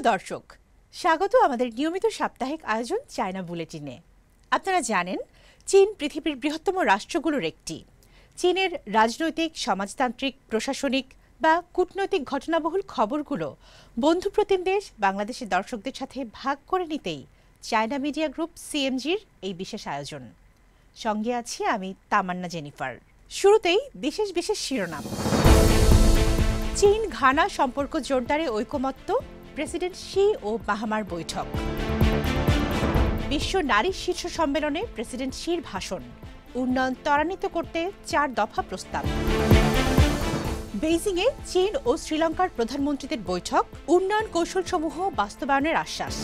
প্রিয় দর্শক, স্বাগত আমাদের নিয়মিত সাপ্তাহিক আয়োজন চায়না বুলেটিনে। আপনারা জানেন, চীন পৃথিবীর বৃহত্তম রাষ্ট্রগুলোর একটি। চীনের রাজনৈতিক, সমাজতান্ত্রিক, প্রশাসনিক বা কূটনৈতিক ঘটনাবহুল খবরগুলো বন্ধুপ্রতিম দেশ বাংলাদেশের দর্শকদের সাথে ভাগ করে নিতেই চায়না মিডিয়া গ্রুপ সিএমজির এই বিশেষ আয়োজন। সঙ্গে আছি আমি তামান্না জেনিফার। শুরুতেই বিশেষ বিশেষ শিরোনাম। চীন ঘানা সম্পর্ক জোরদারে ঐকমত্য, প্রেসিডেন্ট শি ও মাহামার বৈঠক। বিশ্ব নারী শীর্ষ সম্মেলনে প্রেসিডেন্ট শির ভাষণ, উন্নয়ন ত্বরান্বিত করতে 4 দফা প্রস্তাব। বেইজিংয়ে চীন ও শ্রীলঙ্কার প্রধানমন্ত্রীদের বৈঠক, উন্নয়ন কৌশলসমূহ বাস্তবায়নের আশ্বাস।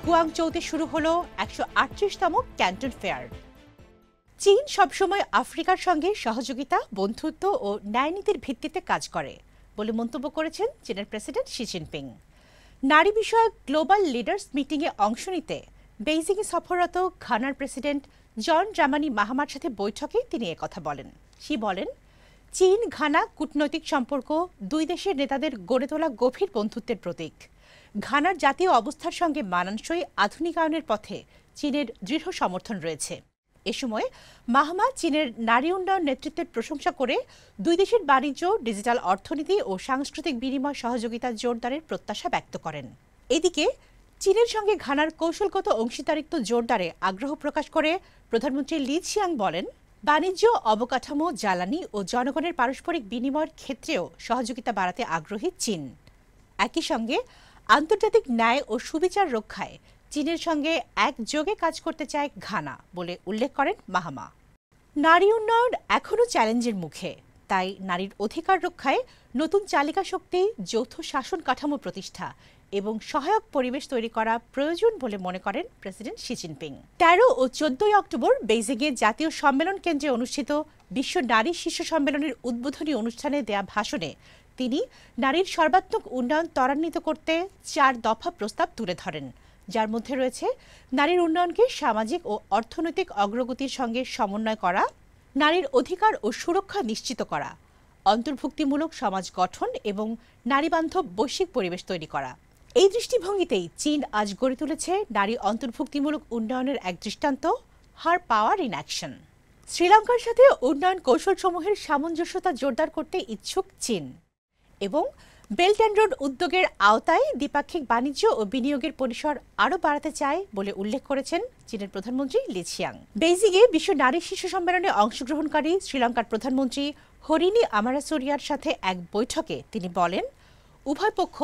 গুয়াংচৌতে শুরু হল 138তম ক্যান্টন ফেয়ার। চীন সবসময় আফ্রিকার সঙ্গে সহযোগিতা, বন্ধুত্ব ও ন্যায়নীতির ভিত্তিতে কাজ করে বলে মন্তব্য করেছেন চীনের প্রেসিডেন্ট শি জিনপিং। নারী বিষয়ক গ্লোবাল লিডার্স মিটিংয়ে অংশ নিতে বেইজিংয়ে সফররত ঘানার প্রেসিডেন্ট জন ড্রামানি মাহামার সাথে বৈঠকে তিনি একথা বলেন। শি বলেন, চীন ঘানা কূটনৈতিক সম্পর্ক দুই দেশের নেতাদের গড়ে তোলা গভীর বন্ধুত্বের প্রতীক। ঘানার জাতীয় অবস্থার সঙ্গে মানানসই আধুনিকায়নের পথে চীনের দৃঢ় সমর্থন রয়েছে। এ সময় মাহামা চীনের নারী উন্নয়ন নেতৃত্বের প্রশংসা করে দুই দেশের বাণিজ্য, ডিজিটাল অর্থনীতি ও সাংস্কৃতিক বিনিময় সহযোগিতা জোরদারের প্রত্যাশা ব্যক্ত করেন। এদিকে চীনের সঙ্গে ঘানার কৌশলগত অংশীদারিত্ব জোরদারে আগ্রহ প্রকাশ করে প্রধানমন্ত্রী লি ছিয়াং বলেন, বাণিজ্য, অবকাঠামো, জ্বালানি ও জনগণের পারস্পরিক বিনিময়ের ক্ষেত্রেও সহযোগিতা বাড়াতে আগ্রহী চীন। একই সঙ্গে আন্তর্জাতিক ন্যায় ও সুবিচার রক্ষায় চীনের সঙ্গে একযোগে কাজ করতে চায় ঘানা বলে উল্লেখ করেন মাহামা। নারী উন্নয়ন এখনও চ্যালেঞ্জের মুখে, তাই নারীর অধিকার রক্ষায় নতুন চালিকা শক্তি, যৌথ শাসন কাঠামো প্রতিষ্ঠা এবং সহায়ক পরিবেশ তৈরি করা প্রয়োজন বলে মনে করেন প্রেসিডেন্ট শি জিনপিং। 13 ও 14 অক্টোবর বেইজিংয়ে জাতীয় সম্মেলন কেন্দ্রে অনুষ্ঠিত বিশ্ব নারী শীর্ষ সম্মেলনের উদ্বোধনী অনুষ্ঠানে দেয়া ভাষণে তিনি নারীর সর্বাত্মক উন্নয়ন ত্বরান্বিত করতে 4 দফা প্রস্তাব তুলে ধরেন, যার মধ্যে রয়েছে নারীর উন্নয়নকে সামাজিক ও অর্থনৈতিক অগ্রগতির সঙ্গে সমন্বয় করা, নারীর অধিকার ও সুরক্ষা নিশ্চিত করা, অন্তর্ভুক্তিমূলক সমাজ গঠন এবং নারীবান্ধব বৈশ্বিক পরিবেশ তৈরি করা। এই দৃষ্টিভঙ্গিতেই চীন আজ গড়ে তুলেছে নারী অন্তর্ভুক্তিমূলক উন্নয়নের এক দৃষ্টান্ত, হার পাওয়ার ইন অ্যাকশন। শ্রীলঙ্কার সাথে উন্নয়ন কৌশলসমূহের সামঞ্জস্যতা জোরদার করতে ইচ্ছুক চীন এবং বেল্ট অ্যান্ড রোড উদ্যোগের আওতায় দ্বিপাক্ষিক বাণিজ্য ও বিনিয়োগের পরিসর আরও বাড়াতে চায় বলে উল্লেখ করেছেন চীনের প্রধানমন্ত্রী লি ছিয়াং। বেইজিংয়ে বিশ্ব নারী শীর্ষ সম্মেলনে অংশগ্রহণকারী শ্রীলঙ্কার প্রধানমন্ত্রী হরিনি আমারাসুরিয়ার সাথে এক বৈঠকে তিনি বলেন, উভয় পক্ষ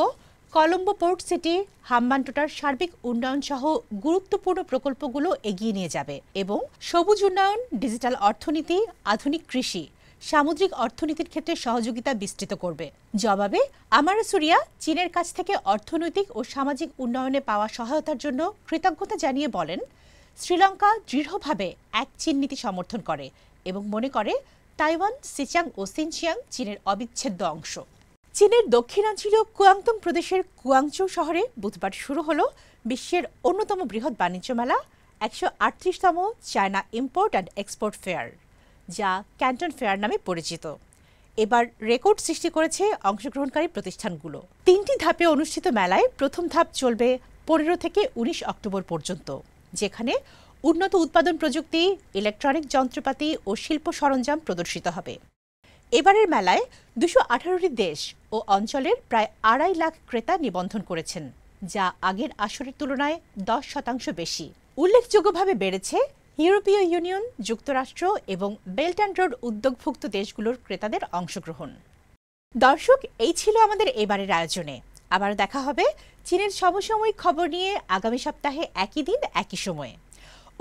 কলম্বো পোর্ট সিটি, হাম্বানটোটার সার্বিক উন্নয়ন সহ গুরুত্বপূর্ণ প্রকল্পগুলো এগিয়ে নিয়ে যাবে এবং সবুজ উন্নয়ন, ডিজিটাল অর্থনীতি, আধুনিক কৃষি, সামুদ্রিক অর্থনীতির ক্ষেত্রে সহযোগিতা বিস্তৃত করবে। জবাবে আমারাসুরিয়া চীনের কাছ থেকে অর্থনৈতিক ও সামাজিক উন্নয়নে পাওয়া সহায়তার জন্য কৃতজ্ঞতা জানিয়ে বলেন, শ্রীলঙ্কা দৃঢ়ভাবে এক চীন নীতি সমর্থন করে এবং মনে করে তাইওয়ান, সিচাং ও সিনচিয়াং চীনের অবিচ্ছেদ্য অংশ। চীনের দক্ষিণাঞ্চলীয় কুয়াংতুং প্রদেশের কুয়াংচৌ শহরে বুধবার শুরু হল বিশ্বের অন্যতম বৃহৎ বাণিজ্য মেলা, 138তম China import and export fair, যা ক্যান্টন ফেয়ার নামে পরিচিত। এবার রেকর্ড সৃষ্টি করেছে অংশগ্রহণকারী প্রতিষ্ঠানগুলো। 3টি ধাপে অনুষ্ঠিত মেলায় প্রথম ধাপ চলবে 15 থেকে 19 অক্টোবর পর্যন্ত, যেখানে উন্নত উৎপাদন প্রযুক্তি, ইলেকট্রনিক যন্ত্রপাতি ও শিল্প সরঞ্জাম প্রদর্শিত হবে। এবারের মেলায় 218টি দেশ ও অঞ্চলের প্রায় 2.5 লাখ ক্রেতা নিবন্ধন করেছেন, যা আগের আসরের তুলনায় 10% বেশি। উল্লেখযোগ্যভাবে বেড়েছে ইউরোপীয় ইউনিয়ন, যুক্তরাষ্ট্র এবং বেল্ট অ্যান্ড রোড উদ্যোগভুক্ত দেশগুলোর ক্রেতাদের অংশগ্রহণ। দর্শক, এই ছিল আমাদের এবারের আয়োজনে। আবার দেখা হবে চীনের সমসাময়িক খবর নিয়ে আগামী সপ্তাহে একই দিন একই সময়ে।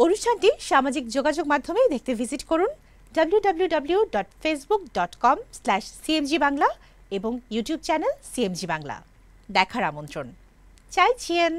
অনুষ্ঠানটি সামাজিক যোগাযোগ মাধ্যমে দেখতে ভিজিট করুন www.facebook.com/cmg বাংলা এবং ইউটিউব চ্যানেল সিএমজি বাংলা। দেখার আমন্ত্রণ। চাই চিয়েন।